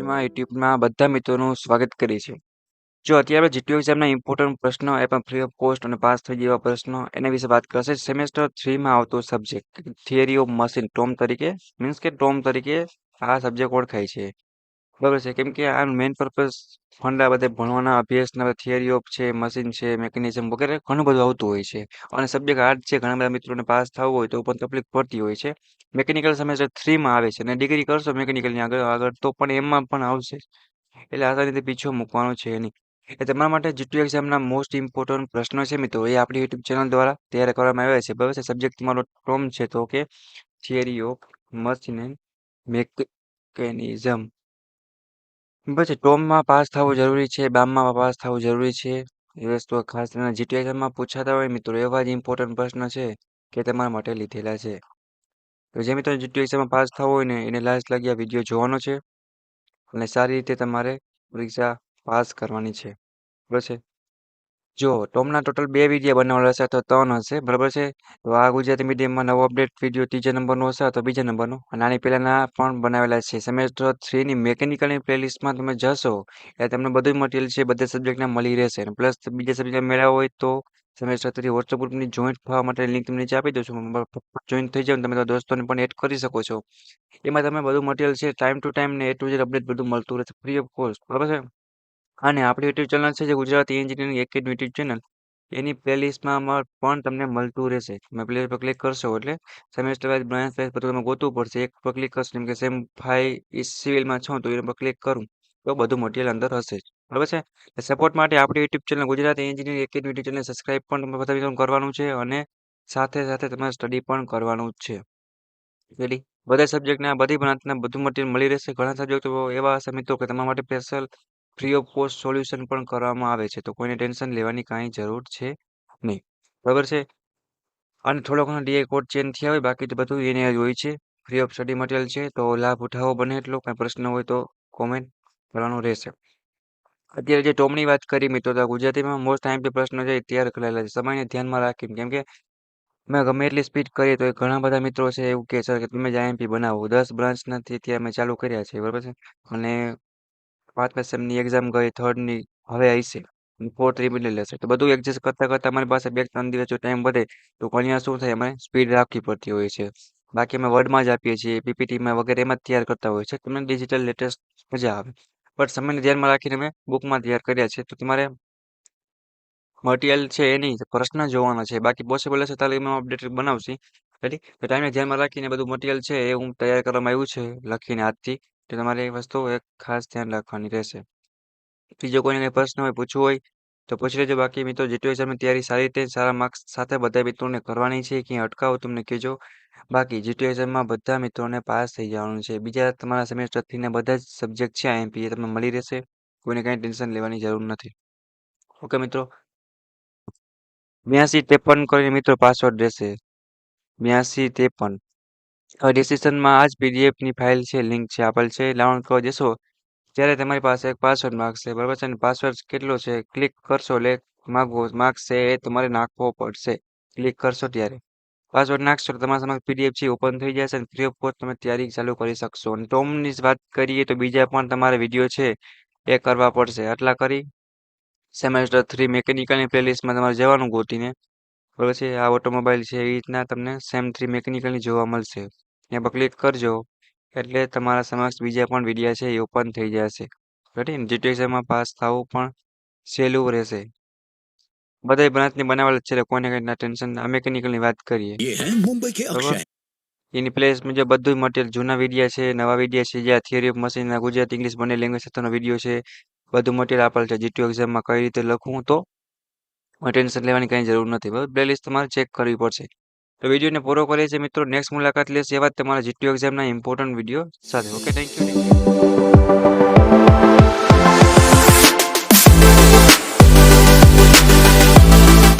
એકેડમીમાં યુટ્યુબમાં બધા મિત્રોનું સ્વાગત કરીએ છીએ. જો અત્યારે જીટીયુ એક્ઝામના ઇમ્પોર્ટન્ટ પ્રશ્નો એ પણ ફ્રી ઓફ કોસ્ટ અને પાસ થઈ જેવા પ્રશ્નો એના વિશે વાત કરશે. સેમેસ્ટર 3માં આવતો subject theory of machine Tom તરીકે મીન્સ કે ટોમ તરીકે આ સબ્જેક્ટ ઓળખાય છે. બરાબર છે, કેમ કે આ મેઇન પર્પઝ ફંડા બધે ભણવાના અભ્યાસના થિયરી ઓફ છે, મશીન છે, મેકેનિઝમ વગેરે ઘણું બધું આવતું હોય છે. અને સબ્જેક્ટ હાર્ડ છે, ઘણા બધા મિત્રોને પાસ થવું હોય તો પણ તકલીફ પડતી હોય છે. મેકેનિકલ સેમેસ્ટર 3માં આવે છે અને ડિગ્રી કરશો મેકેનિકલની આગળ આગળ તો પણ એમાં પણ આવશે. એટલે આસાનીથી પીછો મૂકવાનો છે નહીં. એ તમારા માટે જીટીયુ એક્ઝામના મોસ્ટ ઇમ્પોર્ટન્ટ પ્રશ્નો છે મિત્રો, એ આપણી યુટ્યુબ ચેનલ દ્વારા તૈયાર કરવામાં આવ્યા છે. બરાબર છે, સબ્જેક્ટ તમારો ટોમ છે તો કે theory of machine and mechanism. પછી ટોમમાં પાસ થવું જરૂરી છે, બામમાં પાસ થવું જરૂરી છે. એ વસ્તુ ખાસ કરીને જીટીયુ એક્ઝામમાં પૂછાતા હોય મિત્રો, એવા જ ઇમ્પોર્ટન્ટ પ્રશ્ન છે કે તમારા માટે લીધેલા છે. તો જે મિત્રો જીટીયુ એક્ઝામમાં પાસ થવું હોય ને એને લાસ્ટ લગી આ વિડીયો જોવાનો છે અને સારી રીતે તમારે પરીક્ષા પાસ કરવાની છે. બરાબર છે. જો ટોમના ટોટલ 2 વિડીયો બનાવેલા હશે તો 3 હશે. બરાબર છે. તો આ ગુજરાતી મીડિયમમાં નવો અપડેટ વિડીયો 3જા નંબરનો હશે તો 2જા નંબરનો, અને આની પહેલાના પણ બનાવેલા છે. સેમેસ્ટર 3ની મેકેનિકલની પ્લેલિસ્ટમાં તમે જશો એટલે તમને બધું મટીરિયલ છે બધા સબ્જેક્ટના મળી રહેશે. અને પ્લસ બીજા સબ્જેક્ટ મેળવવા હોય તો સેમેસ્ટર 3 વોટ્સઅપ ગ્રુપની જોઈન્ટ થવા માટે લિંક તમને નીચે આપી દઉં છું. જોઈન્ટ થઈ જાવ તમે તો દોસ્તોને પણ એડ કરી શકો છો. એમાં તમે બધું મટીરિયલ છે ટાઈમ ટુ ટાઈમ ને A to Z અપડેટ બધું મળતું રહેશે ફ્રી ઓફ કોસ્ટ. બરાબર છે. અને આપણી યુટ્યુબ ચેનલ છે જે Gujarati Engineering Academy YouTube channel, એની પ્લેલિસ્ટમાં પણ તમને મળતું રહેશે. તમે પ્લે પર ક્લિક કરશો એટલે સેમેસ્ટર વાઇઝ બ્રાન્ચ વાઇઝ બધું તમે ગોતવું પડશે. એક પર ક્લિક કરશો જેમ કે સેમ 5 સિવિલમાં છો તો એના પર ક્લિક કરું તો બધું મટીરિયલ અંદર હશે જ. બરાબર છે. સપોર્ટ માટે આપણી YouTube channel Gujarati Engineering Academy YouTube channel subscribe પણ તમે બધા મિત્રો કરવાનું છે અને સાથે સાથે તમારે સ્ટડી પણ કરવાનું જ છે. રેડી. બધા સબ્જેક્ટના બધી બ્રાન્ચના બધું મટીરિયલ મળી રહેશે. ઘણા સબ્જેક્ટો એવા હશે મિત્રો કે તમારા માટે special free of cost solution પણ કરવામાં આવે છે. તો કોઈને ટેન્શન લેવાની કાંઈ જરૂર છે નહીં. બરાબર છે. અને થોડો ઘણો ડીએ કોડ ચેન્જ થયા હોય બાકી તો બધું એને જ હોય છે. ફ્રી ઓફ સ્ટડી મટીરિયલ છે તો લાભ ઉઠાવો બને એટલો. કાંઈ પ્રશ્ન હોય તો કોમેન્ટ કરવાનું રહેશે. અત્યારે જે ટોમની વાત કરી મિત્રો, તો ગુજરાતીમાં મોસ્ટ આઈએમપી પ્રશ્નો છે એ તૈયાર કરેલા છે સમયને ધ્યાનમાં રાખીને, કેમ કે મેં ગમે એટલી સ્પીડ કરી તો ઘણા બધા મિત્રો છે એવું કહે છે કે તમે જ આઈએમપી બનાવો. 10 બ્રાન્ચનાથી અત્યારે મેં ચાલુ કર્યા છે. બરાબર છે. અને 5મા સેમની એક્ઝામ ગઈ, 3rdની હવે આવશે, 4th રિમિડિયલ લેશે. તો બધું એડજસ્ટ કરતા કરતા અમારી પાસે 2-3 દિવસ જો ટાઈમ વધે તો અહીંયા શું થાય, અમારે સ્પીડ રાખવી પડતી હોય છે. બાકી અમે વર્ડમાં જ આપીએ છીએ, પીપીટીમાં વગેરે એમાં જ તૈયાર કરતા હોય છે. તમને ડિજિટલ લેટેસ્ટ મજા આવે. બટ સમયને ધ્યાનમાં રાખીને અમે બુકમાં તૈયાર કર્યા છે. તો તમારે મટીરિયલ છે એની પ્રશ્ન જોવાનો છે. બાકી પોસિબલ હશે તારે એમાં અપડેટ બનાવશે. રેડી. તો ટાઈમને ધ્યાનમાં રાખીને બધું મટીરિયલ છે એ હું તૈયાર કરવામાં આવ્યું છે લખીને આજથી. તો તમારે એ વસ્તુ એક ખાસ ધ્યાન રાખવાની રહેશે. બીજો કોઈને કંઈ પ્રશ્ન હોય પૂછવું હોય તો પૂછી લેજો. બાકી મિત્રો જીટીયુ એક્ઝામની તૈયારી સારી રીતે સારા માર્ક્સ સાથે બધા મિત્રોને કરવાની છે. ક્યાંય અટકાવો તમને કહેજો. બાકી જીટીયુ એક્ઝામમાં બધા મિત્રોને પાસ થઈ જવાનું છે. બીજા તમારા સેમેસ્ટર 3ના બધા જ સબ્જેક્ટ છે આઈએમપી એ તમને મળી રહેશે. કોઈને કાંઈ ટેન્શન લેવાની જરૂર નથી. ઓકે મિત્રો. 8253 કરીને મિત્રો પાસવર્ડ રહેશે. 8253. હવે ડિસ્ક્રિપ્શનમાં આ જ પીડીએફની ફાઇલ છે, લિંક છે આપેલ છે. ડાઉનલોડ કરવા જશો ત્યારે તમારી પાસે એક પાસવર્ડ માંગશે. બરાબર છે. અને પાસવર્ડ કેટલો છે ક્લિક કરશો એટલે માગશે એ તમારે નાખવો પડશે. ક્લિક કરશો ત્યારે પાસવર્ડ નાખશો તો તમારા સમક્ષ પીડીએફ છે ઓપન થઈ જશે અને ફ્રી ઓફ કોસ્ટ તમે તૈયારી ચાલુ કરી શકશો. અને ટોમની વાત કરીએ તો બીજા પણ તમારે વિડીયો છે એ કરવા પડશે. આટલા કરી સેમેસ્ટર 3 મેકેનિકલની પ્લેલિસ્ટમાં તમારે જવાનું ગોતીને. બરાબર છે. આ ઓટોમોબાઈલ છે એ રીતના તમને સેમ 3 મેકેનિકલની જોવા મળશે. ત્યાં પર ક્લિક કરજો એટલે તમારા સમક્ષ બીજા પણ વિડીયા છે એ ઓપન થઈ જશે. રેડી. જીટીયુ એક્ઝામમાં પાસ થવું પણ સહેલું રહેશે. બધા બ્રાન્ચની બનાવેલ જ છે, કોઈને કંઈ ટેન્શન. આ મેકેનિકલની વાત કરીએ બરાબર. એની પ્લેસ મુજબ બધું મટીરિયલ જૂના વિડીયા છે, નવા વિડીયા છે, જ્યાં theory of machine Gujarati English બંને લેંગ્વેજ સાથેનો વિડીયો છે. બધું મટીરિયલ આપેલ છે. જીટીયુ એક્ઝામમાં કઈ રીતે લખવું તો ટેન્શન લેવાની કંઈ જરૂર નથી. બરાબર. પ્લેલિસ્ટ તમારે ચેક કરવી પડશે. તો વિડીયોને પૂરો કરીએ છીએ મિત્રો. નેક્સ્ટ મુલાકાત લેશે એવા જ તમારા જીટીયુ એક્ઝામના ઇમ્પોર્ટન્ટ વિડીયો સાથે. Okay, thank you.